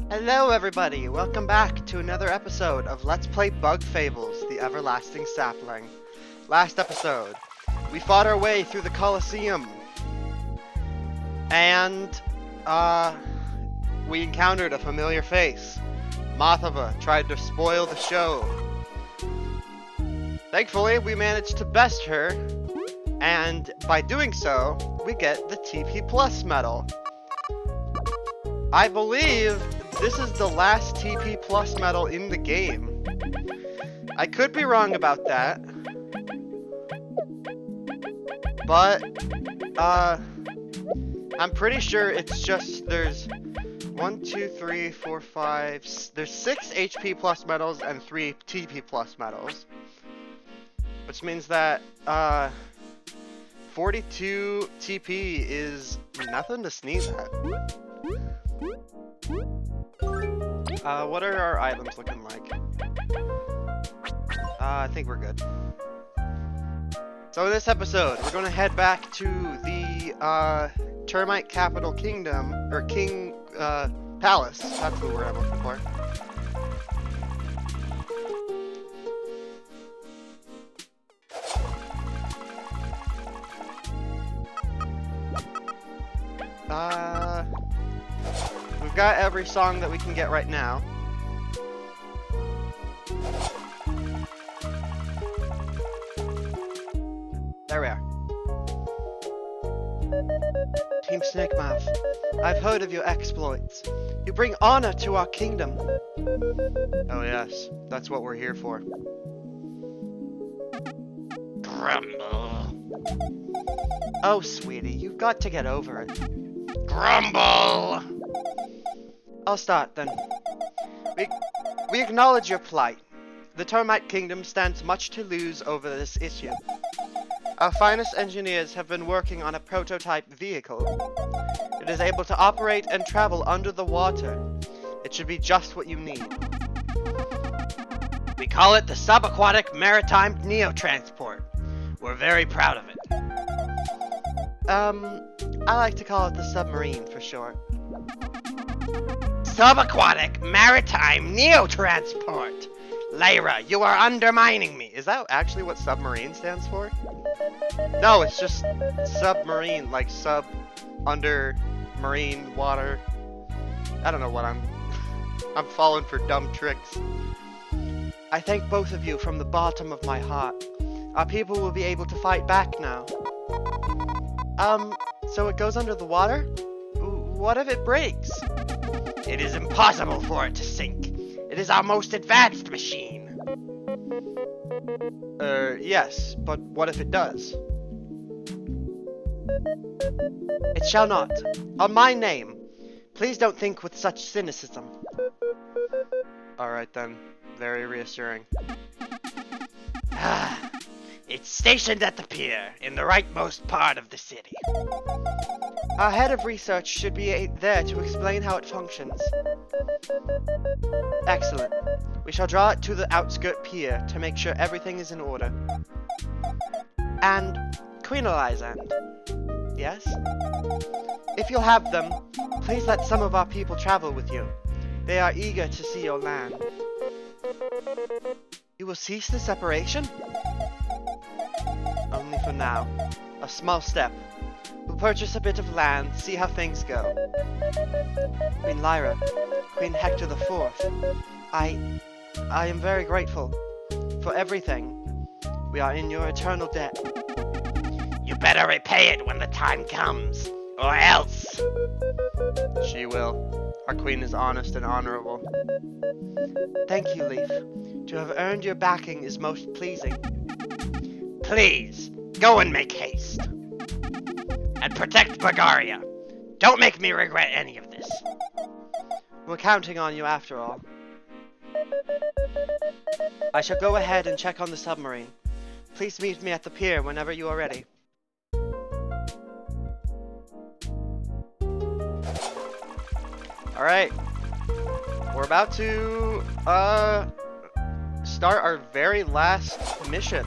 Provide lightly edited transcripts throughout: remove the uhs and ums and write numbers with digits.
Hello everybody, welcome back to another episode of Let's Play Bug Fables, the Everlasting Sapling. Last episode, we fought our way through the Colosseum, and, we encountered a familiar face. Mothava tried to spoil the show. Thankfully, we managed to best her, and by doing so, we get the TP Plus medal. I believe this is the last TP Plus medal in the game. I could be wrong about that. But, I'm pretty sure it's just, there's 1, 2, 3, 4, 5, there's 6 HP Plus medals and 3 TP Plus medals. Which means that, 42 TP is nothing to sneeze at. What are our items looking like? I think we're good. So in this episode, we're gonna head back to the, termite capital kingdom, or king, palace. That's the word I'm looking for. We've got every song that we can get right now. There we are. Team Snakemouth, I've heard of your exploits. You bring honor to our kingdom. Oh yes, that's what we're here for. Grumble. Oh sweetie, you've got to get over it. Grumble! I'll start then. We acknowledge your plight. The termite kingdom stands much to lose over this issue. Our finest engineers have been working on a prototype vehicle. It is able to operate and travel under the water. It should be just what you need. We call it the Subaquatic Maritime Neotransport. We're very proud of it. I like to call it the submarine for short. Subaquatic Maritime Neotransport! Lyra, you are undermining me! Is that actually what submarine stands for? No, it's just submarine, like sub, under, marine, water. I don't know what I'm falling for dumb tricks. I thank both of you from the bottom of my heart. Our people will be able to fight back now. So it goes under the water? What if it breaks? It is impossible for it to sink. It is our most advanced machine. Yes, but what if it does? It shall not. On my name. Please don't think with such cynicism. Alright then. Very reassuring. It's stationed at the pier, in the rightmost part of the city. Our head of research should be there to explain how it functions. Excellent. We shall draw it to the outskirt pier to make sure everything is in order. And Queen Elizand. Yes? If you'll have them, please let some of our people travel with you. They are eager to see your land. You will cease the separation? Only for now. A small step. We'll purchase a bit of land, see how things go. Queen Lyra, Queen Hector IV, I am very grateful for everything. We are in your eternal debt. You better repay it when the time comes, or else. She will. Our queen is honest and honorable. Thank you, Leaf. To have earned your backing is most pleasing. Please, go and make haste. And protect Bulgaria. Don't make me regret any of this. We're counting on you after all. I shall go ahead and check on the submarine. Please meet me at the pier whenever you are ready. Alright. We're about to, start our very last mission.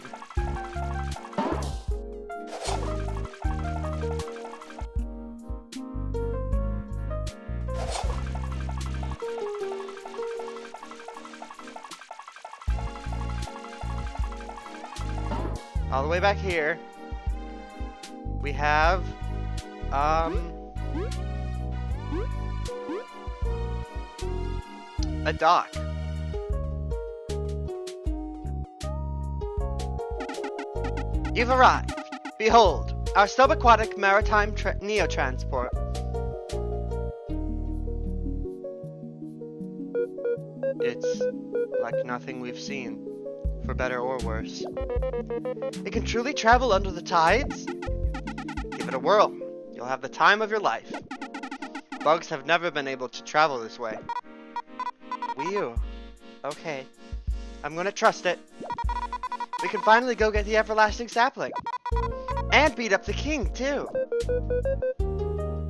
all the way back here, we have, a dock. You've arrived. Behold, our Subaquatic Maritime Neotransport. It's like nothing we've seen, for better or worse. It can truly travel under the tides? Give it a whirl. You'll have the time of your life. Bugs have never been able to travel this way. Whew. Okay. I'm gonna trust it. We can finally go get the everlasting sapling. And beat up the king, too.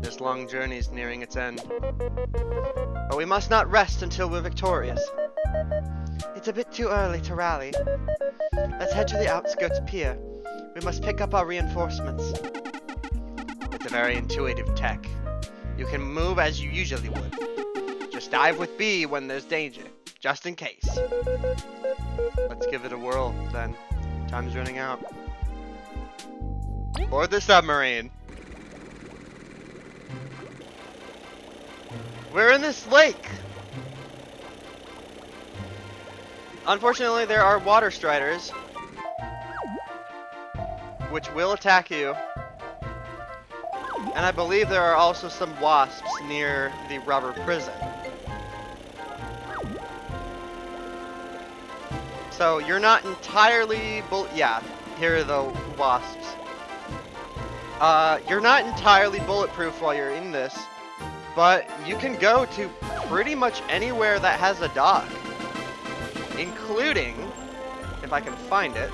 This long journey's nearing its end. But we must not rest until we're victorious. It's a bit too early to rally. Let's head to the outskirts pier. We must pick up our reinforcements. It's a very intuitive tech. You can move as you usually would. Just dive with B when there's danger, just in case. Let's give it a whirl, then. Time's running out. Board the submarine. We're in this lake. Unfortunately, there are water striders, which will attack you. And I believe there are also some wasps near the rubber prison. So you're not entirely yeah, here are the wasps. You're not entirely bulletproof while you're in this, but you can go to pretty much anywhere that has a dock, including, if I can find it,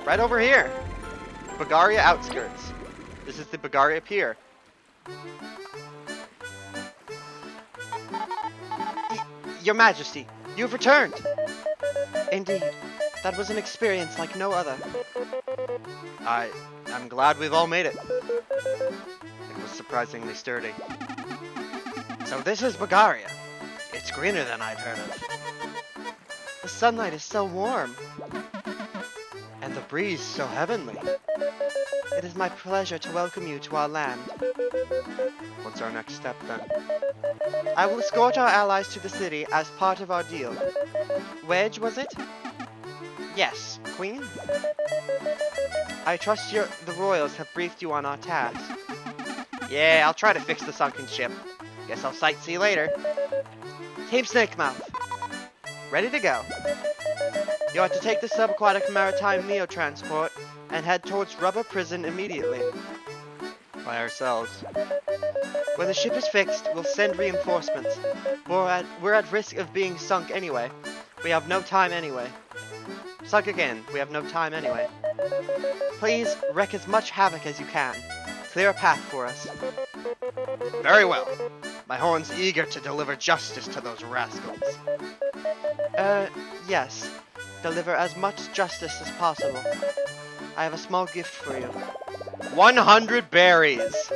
right over here, Bagaria outskirts. This is the Bagaria Pier. Your Majesty, you've returned! Indeed, that was an experience like no other. I'm glad we've all made it. It was surprisingly sturdy. So this is Bagaria. It's greener than I'd heard of. The sunlight is so warm. And the breeze so heavenly. It is my pleasure to welcome you to our land. What's our next step then? I will escort our allies to the city as part of our deal. Wedge, was it? Yes, Queen? I trust the royals have briefed you on our task. Yeah, I'll try to fix the sunken ship. Guess I'll sightsee later. Team Snakemouth. Ready to go. You are to take the Subaquatic Maritime Neotransport and head towards Rubber Prison immediately. By ourselves. When the ship is fixed, we'll send reinforcements. We're at risk of being sunk anyway. We have no time anyway. Sunk again. We have no time anyway. Please wreak as much havoc as you can. Clear a path for us. Very well. My horn's eager to deliver justice to those rascals. Yes. Deliver as much justice as possible. I have a small gift for you. 100 berries!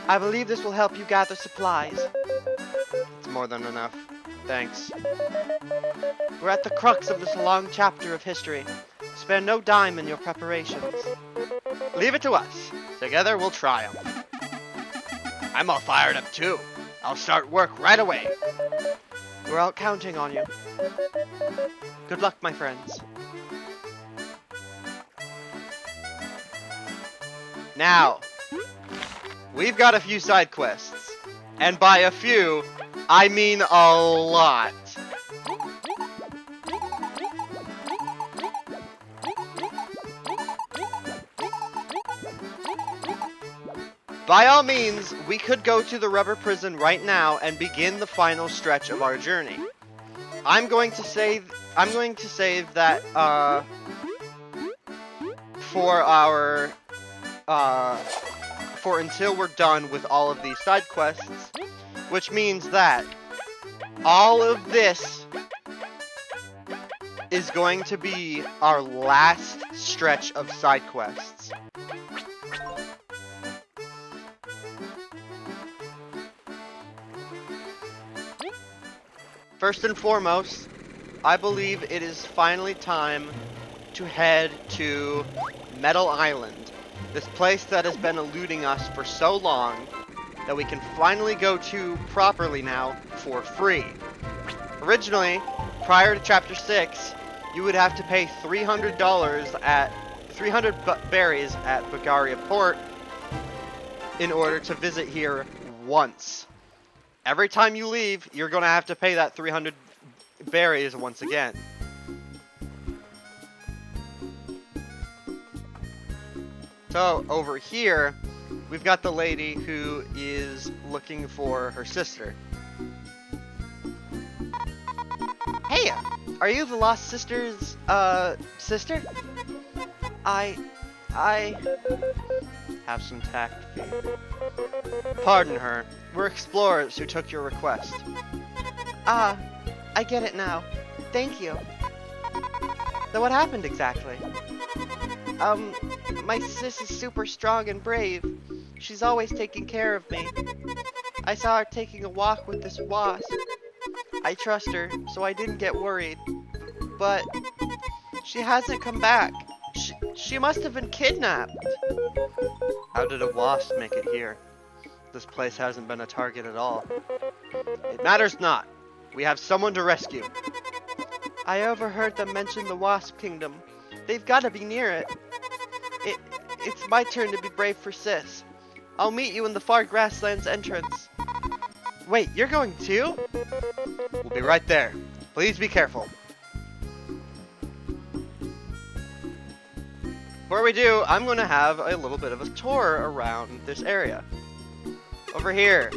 I believe this will help you gather supplies. It's more than enough. Thanks. We're at the crux of this long chapter of history. Spare no dime in your preparations. Leave it to us. Together we'll triumph. I'm all fired up too. I'll start work right away. We're all counting on you. Good luck, my friends. Now, we've got a few side quests. And by a few, I mean a lot. By all means, we could go to the rubber prison right now and begin the final stretch of our journey. I'm going to save that for until we're done with all of these side quests, which means that all of this is going to be our last stretch of side quests. First and foremost, I believe it is finally time to head to Metal Island. This place that has been eluding us for so long that we can finally go to properly now for free. Originally, prior to Chapter 6, you would have to pay $300 at 300 berries at Bulgaria Port in order to visit here once. Every time you leave, you're going to have to pay that 300 berries once again. So, over here, we've got the lady who is looking for her sister. Hey, are you the lost sister's, sister? I have some tact feet. Pardon her. We're explorers who took your request. Ah, I get it now. Thank you. So what happened exactly? My sis is super strong and brave. She's always taking care of me. I saw her taking a walk with this wasp. I trust her, so I didn't get worried. But she hasn't come back. She must have been kidnapped. How did a wasp make it here? This place hasn't been a target at all. It matters not. We have someone to rescue. I overheard them mention the Wasp Kingdom. They've got to be near it. It's my turn to be brave for Sis. I'll meet you in the far grasslands entrance. Wait, you're going too? We'll be right there. Please be careful. Before we do, I'm going to have a little bit of a tour around this area. Over here,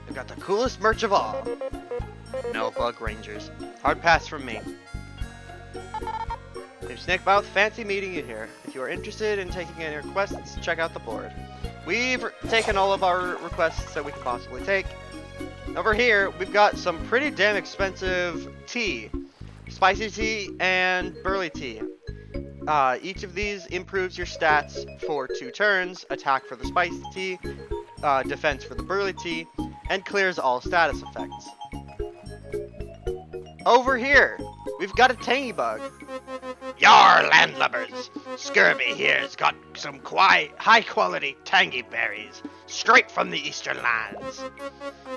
we've got the coolest merch of all. No bug rangers. Hard pass from me. Hey, Snakemout, fancy meeting you here. If you are interested in taking any requests, check out the board. We've taken all of our requests that we could possibly take. Over here, we've got some pretty damn expensive tea. Spicy tea and burley tea. Each of these improves your stats for 2 turns, attack for the spicy tea, defense for the burley tea, and clears all status effects. Over here, we've got a tangy bug. Yar, landlubbers! Scurvy here's got some quite high-quality tangy berries, straight from the eastern lands.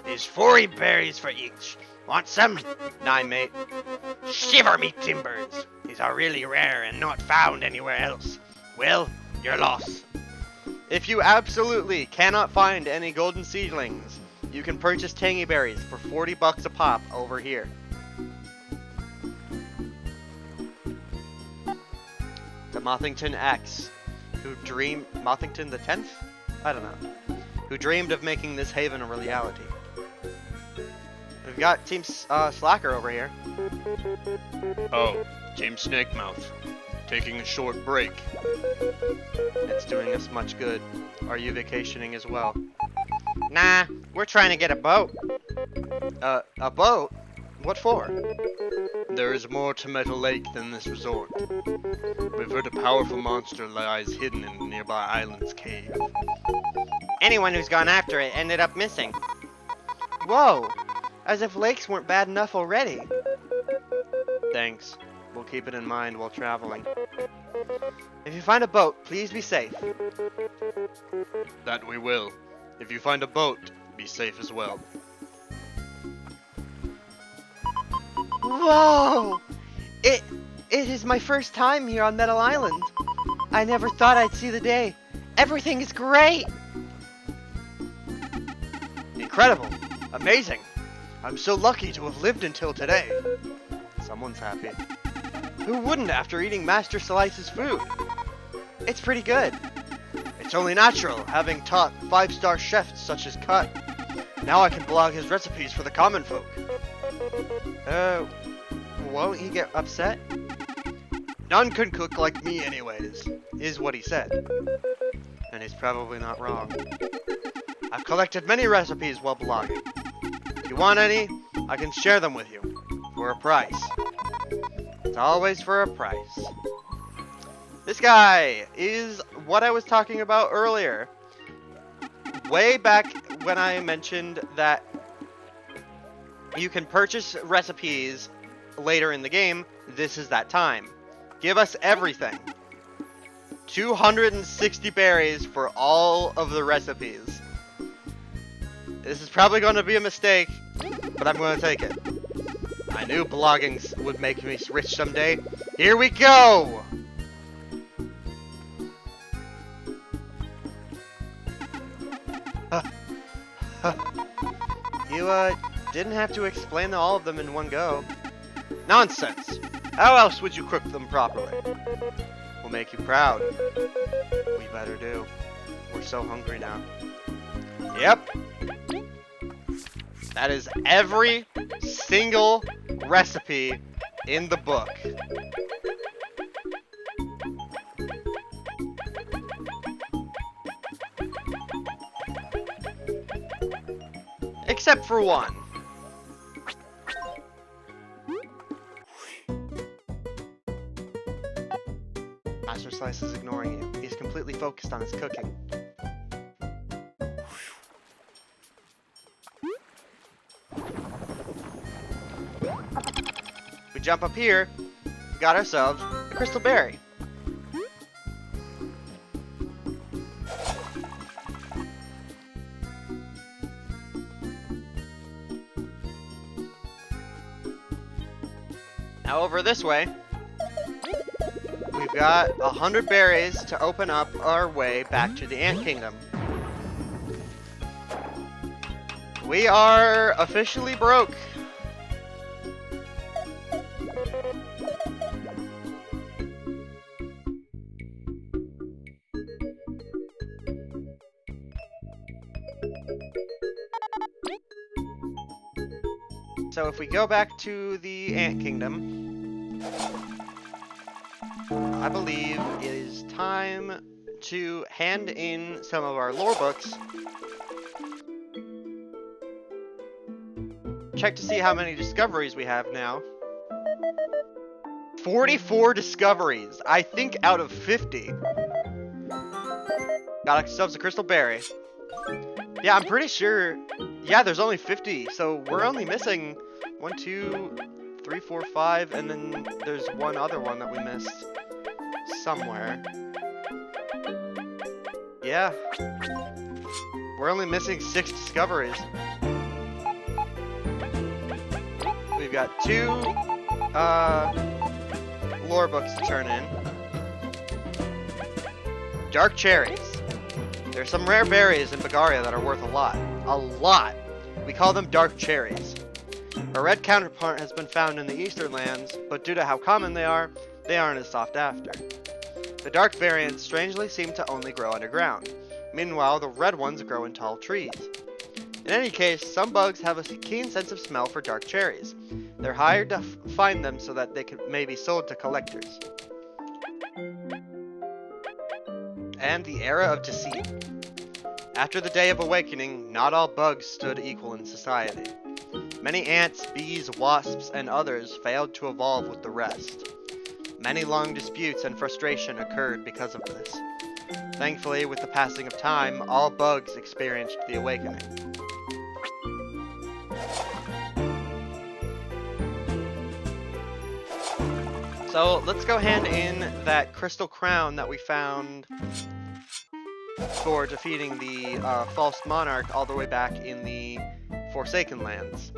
There's 40 berries for each. Want some? Nah, mate. Shiver me timbers! These are really rare and not found anywhere else. Well, you're lost. If you absolutely cannot find any golden seedlings, you can purchase tangy berries for 40 bucks a pop over here. The Mothington X, who dreamed... Mothington the 10th? I don't know. Who dreamed of making this haven a reality. We've got Team Slacker over here. Oh, Team Snakemouth. Taking a short break. It's doing us much good. Are you vacationing as well? Nah, we're trying to get a boat. A boat? What for? There is more to Metal Lake than this resort. We've heard a powerful monster lies hidden in the nearby island's cave. Anyone who's gone after it ended up missing. Whoa! As if lakes weren't bad enough already. Thanks. We'll keep it in mind while traveling. If you find a boat, please be safe. That we will. If you find a boat, be safe as well. Whoa! It is my first time here on Metal Island. I never thought I'd see the day. Everything is great! Incredible! Amazing! I'm so lucky to have lived until today. Someone's happy. Who wouldn't after eating Master Slice's food? It's pretty good. It's only natural, having taught 5-star chefs such as Cut. Now I can blog his recipes for the common folk. Won't he get upset? None can cook like me anyways, is what he said. And he's probably not wrong. I've collected many recipes while blogging. If you want any, I can share them with you. For a price. It's always for a price. This guy is what I was talking about earlier. Way back when I mentioned that you can purchase recipes later in the game, this is that time. Give us everything. 260 berries for all of the recipes. This is probably going to be a mistake, but I'm going to take it. I knew blogging would make me rich someday. Here we go! You, didn't have to explain all of them in one go. Nonsense! How else would you cook them properly? We'll make you proud. We better do. We're so hungry now. Yep. That is every single recipe in the book. Except for one. Master Slice is ignoring you. He's completely focused on his cooking. We jump up here, got ourselves a crystal berry. Now over this way, we've got 100 berries to open up our way back to the Ant Kingdom. We are officially broke. So if we go back to the Ant Kingdom, I believe it is time to hand in some of our lore books. Check to see how many discoveries we have now. 44 discoveries, I think out of 50. Got ourselves a crystal berry. Yeah, I'm pretty sure. Yeah, there's only 50, so we're only missing 1, 2, 3, 4, 5, and then there's one other one that we missed somewhere. Yeah. We're only missing 6 discoveries. We've got 2 lore books to turn in. Dark cherries. There's some rare berries in Bagaria that are worth a lot. A lot! We call them dark cherries. A red counterpart has been found in the eastern lands, but due to how common they aren't as sought after. The dark variants strangely seem to only grow underground. Meanwhile, the red ones grow in tall trees. In any case, some bugs have a keen sense of smell for dark cherries. They're hired to find them so that they may be sold to collectors. And the era of deceit. After the Day of Awakening, not all bugs stood equal in society. Many ants, bees, wasps, and others failed to evolve with the rest. Many long disputes and frustration occurred because of this. Thankfully, with the passing of time, all bugs experienced the awakening. So let's go hand in that crystal crown that we found for defeating the false monarch all the way back in the Forsaken Lands.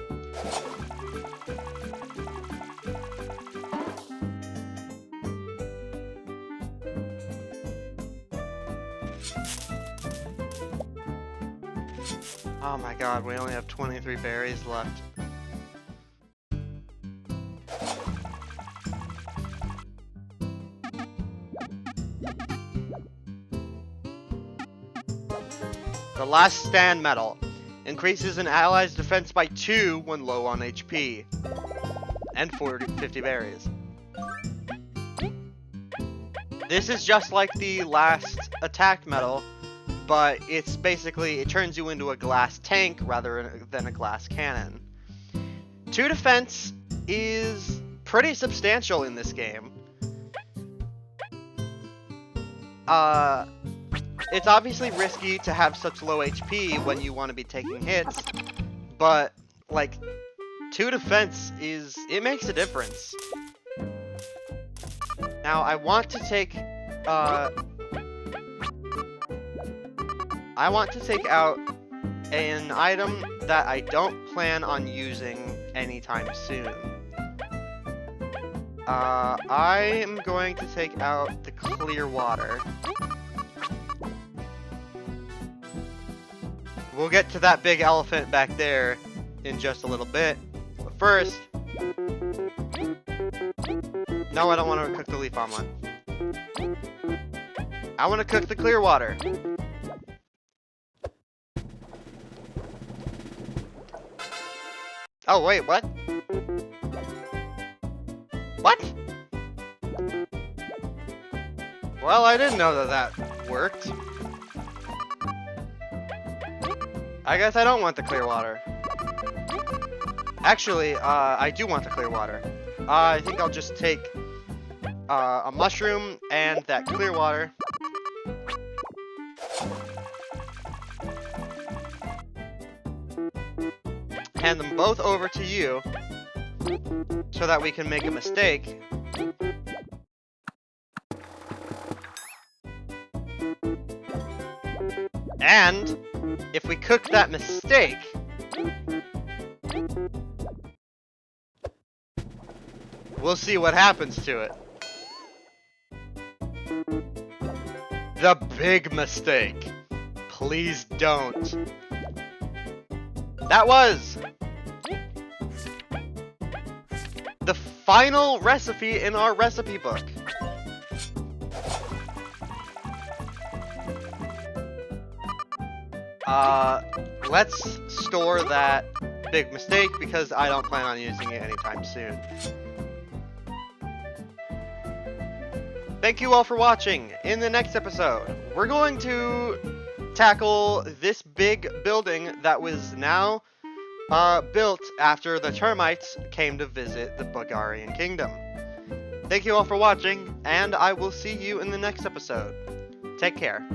Oh my god, we only have 23 berries left. The Last Stand Medal. Increases an ally's defense by 2 when low on HP. And 50 berries. This is just like the last attack medal, but it's basically, it turns you into a glass tank rather than a glass cannon. 2 defense is pretty substantial in this game. It's obviously risky to have such low HP when you want to be taking hits, but, like, 2 defense it makes a difference. Now I want to take out an item that I don't plan on using anytime soon. I am going to take out the clear water. We'll get to that big elephant back there in just a little bit. But first... No, I don't want to cook the leaf omelet. I want to cook the clear water. Oh, wait, what? What? Well, I didn't know that worked. I guess I don't want the clear water. Actually, I do want the clear water. I think I'll just take a mushroom and that clear water. Hand them both over to you so that we can make a mistake. And if we cook that mistake, we'll see what happens to it. The big mistake. Please don't. That was the final recipe in our recipe book. Let's store that big mistake because I don't plan on using it anytime soon. Thank you all for watching. In the next episode, we're going to tackle this big building that was now built after the termites came to visit the Bulgarian kingdom. Thank you all for watching, and I will see you in the next episode. Take care.